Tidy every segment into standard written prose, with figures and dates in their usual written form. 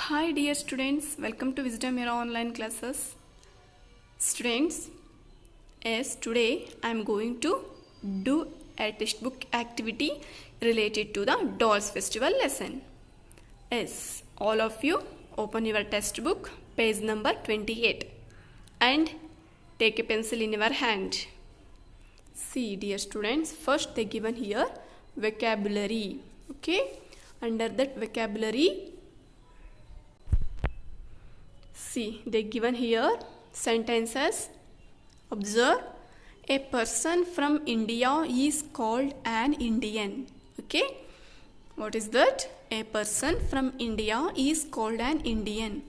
Hi dear students, welcome to Wisdom Era online classes. Students, yes, today I am going to do a textbook activity related to the Dolls Festival lesson. Yes, all of you open your textbook, page number 28 and take a pencil in your hand. See dear students, first they given here vocabulary. Okay, under that vocabulary, see, they given here sentences. Observe, a person from India is called an Indian. Okay, what is that? A person from India is called an Indian.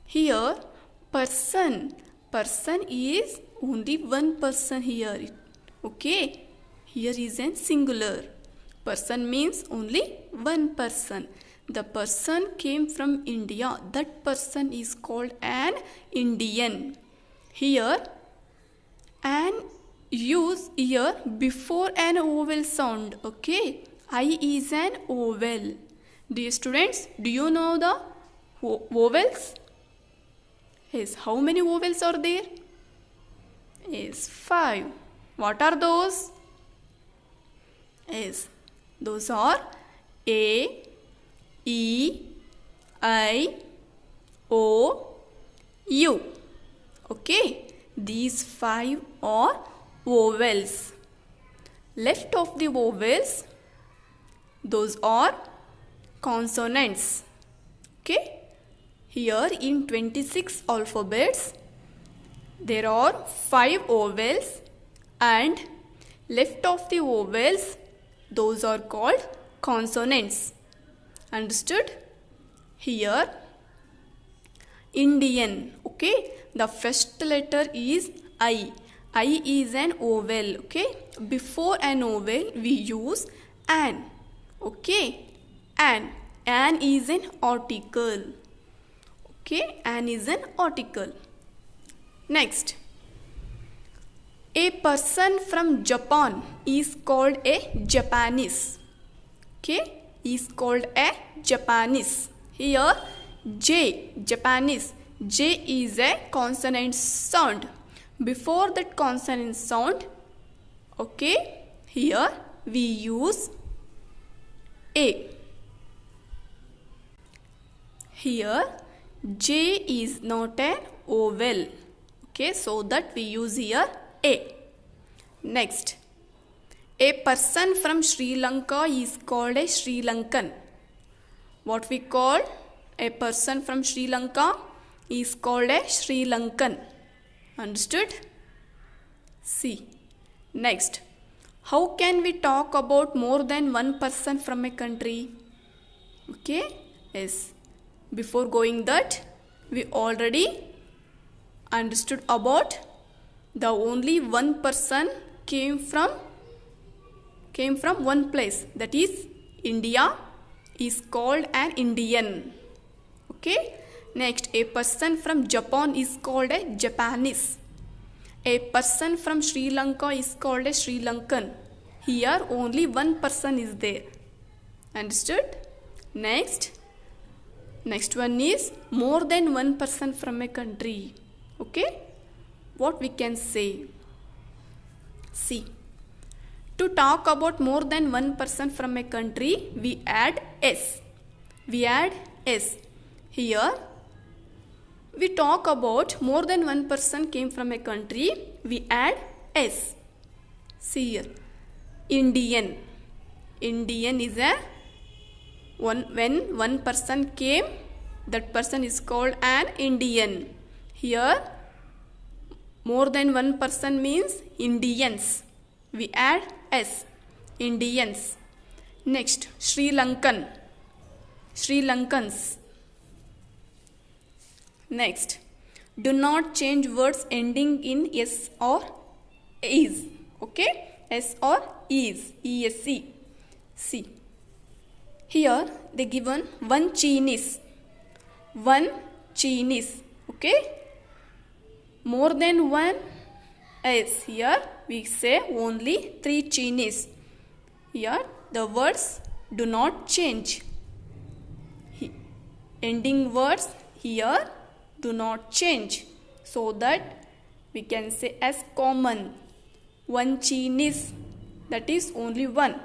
Here, person is only one person here. Okay, here is a singular. Person means only one person. The person came from India. That person is called an Indian. Here, an use here before an vowel sound. Okay, I is an vowel. Dear students, do you know the vowels? Yes, how many vowels are there? Yes, 5. What are those? Yes, those are A, E, I, O, U. Okay, these 5 are vowels. Left of the vowels, those are consonants. Okay, here in 26 alphabets, there are 5 vowels, and left of the vowels, those are called consonants. Understood? Here, Indian. Okay, the first letter is I. I is an vowel. Okay, before an vowel we use an. Okay, an is an article. Okay, an is an article. Next, a person from Japan is called a Japanese. Okay, is called a Japanese. Here, J, Japanese. J is a consonant sound. Before that consonant sound, okay, here we use A. Here, J is not a vowel. Okay, so that we use here A. Next, a person from Sri Lanka is called a Sri Lankan. What we call a person from Sri Lanka is called a Sri Lankan. Understood? See. Next, how can we talk about more than one person from a country? Okay, yes. Before going that, we already understood about the only one person came from one place, that is India, is called an Indian. Okay, next, a person from Japan is called a Japanese. A person from Sri Lanka is called a Sri Lankan. Here only one person is there. Understood? Next one is more than one person from a country. Okay, what we can say? See, to talk about more than one person from a country, we add S. We add S. Here, we talk about more than one person came from a country, we add S. See here, Indian. Indian is when one person came, that person is called an Indian. Here, more than one person means Indians. We add S. Indians. Next, Sri Lankan. Sri Lankans. Next, do not change words ending in S or is. Okay, S or is. ESC. See. Here they given one Chinese. One Chinese. Okay. More than one S. Here we say only 3 Chinese. Here the words do not change. ending words here do not change, so that we can say as common. One Chinese, that is only one.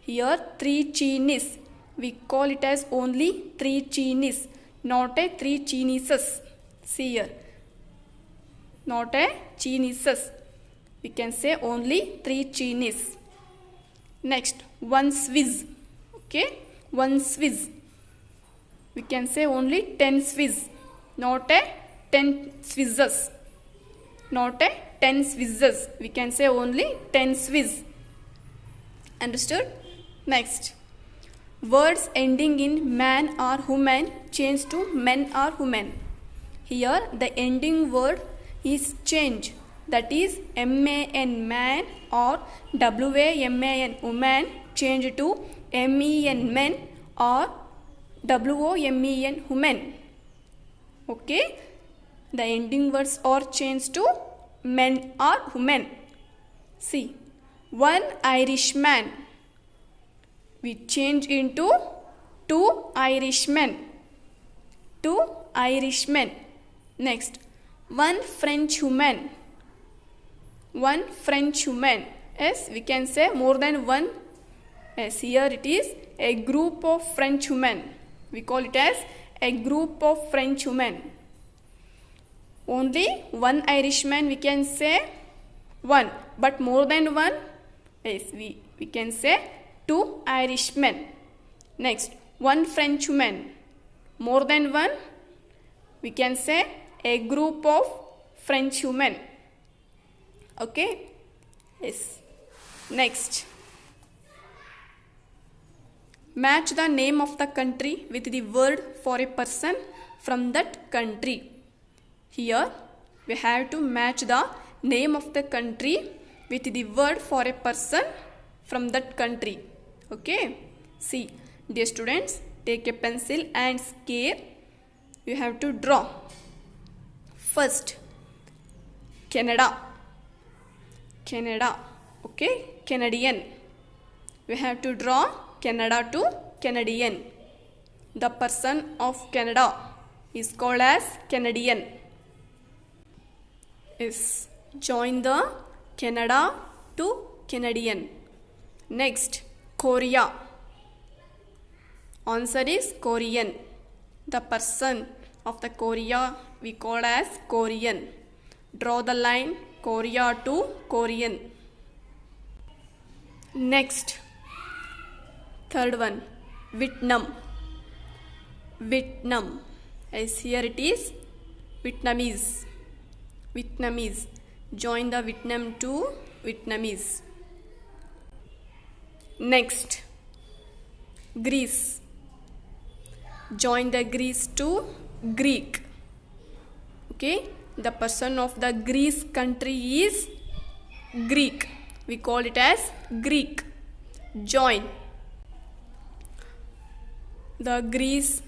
Here three Chinese, we call it as only three Chinese, not a three Chineses. See here, not a Chineses. We can say only three Chinese. Next, one Swiss. Okay, one Swiss. We can say only 10 Swiss, not a 10 Swisses. Not a 10 Swisses. We can say only 10 Swiss. Understood? Next, words ending in man or woman change to men or women. Here the ending word is changed. That is man, man, or WAMAN, woman, change to MEN, men, or WOMEN, women. Okay, the ending words are changed to men or women. See, one Irishman, we change into two Irishmen. Two Irishmen. Next, one French woman. One French woman. Yes, we can say more than one. Yes, here it is a group of French women. We call it as a group of French women. Only one Irishman we can say one, but more than one, yes, we can say two Irishmen. Next, one French woman. More than one, we can say a group of French women. Okay, yes. Next, match the name of the country with the word for a person from that country. Here we have to match the name of the country with the word for a person from that country. Okay, see, dear students, take a pencil and scale. You have to draw. First, Canada. Canada. Okay, Canadian. We have to draw Canada to Canadian. The person of Canada is called as Canadian. Yes, join the Canada to Canadian. Next, Korea. Answer is Korean. The person of the Korea we call as Korean. Draw the line Korea to Korean. Next, third one, Vietnam. Vietnam. As here it is Vietnamese. Vietnamese. Join the Vietnam to Vietnamese. Next, Greece. Join the Greece to Greek. Okay, the person of the Greece country is Greek. We call it as Greek. Join the Greece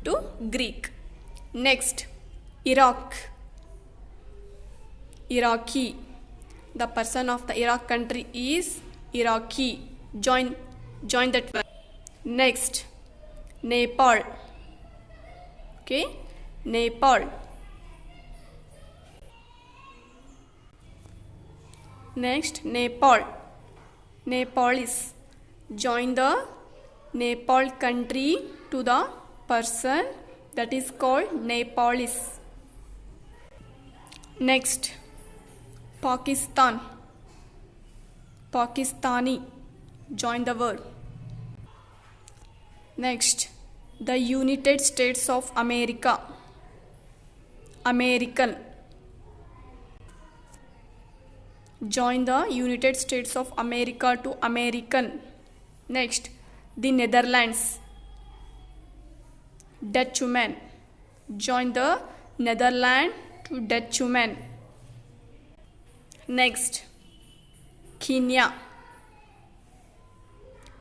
to Greek. Next, Iraq. Iraqi. The person of the Iraq country is Iraqi. Join that one. Next, Nepal. Okay, Nepal. Next, Nepal. Nepalese. Join the Nepal country to the person that is called Nepalese. Next, Pakistan. Pakistani. Join the word. Next, the United States of America. American. Join the United States of America to American. Next, the Netherlands. Dutchman. Join the Netherlands to Dutchman. Next, Kenya.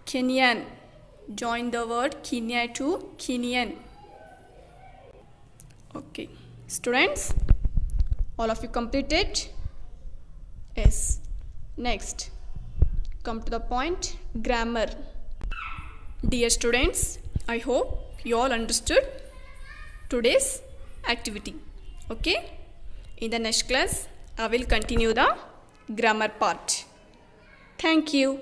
Kenyan. Join the word Kenya to Kenyan. Okay, students, all of you completed? Yes. Next, come to the point, grammar. Dear students, I hope you all understood today's activity. Okay, in the next class I will continue the grammar part. Thank you.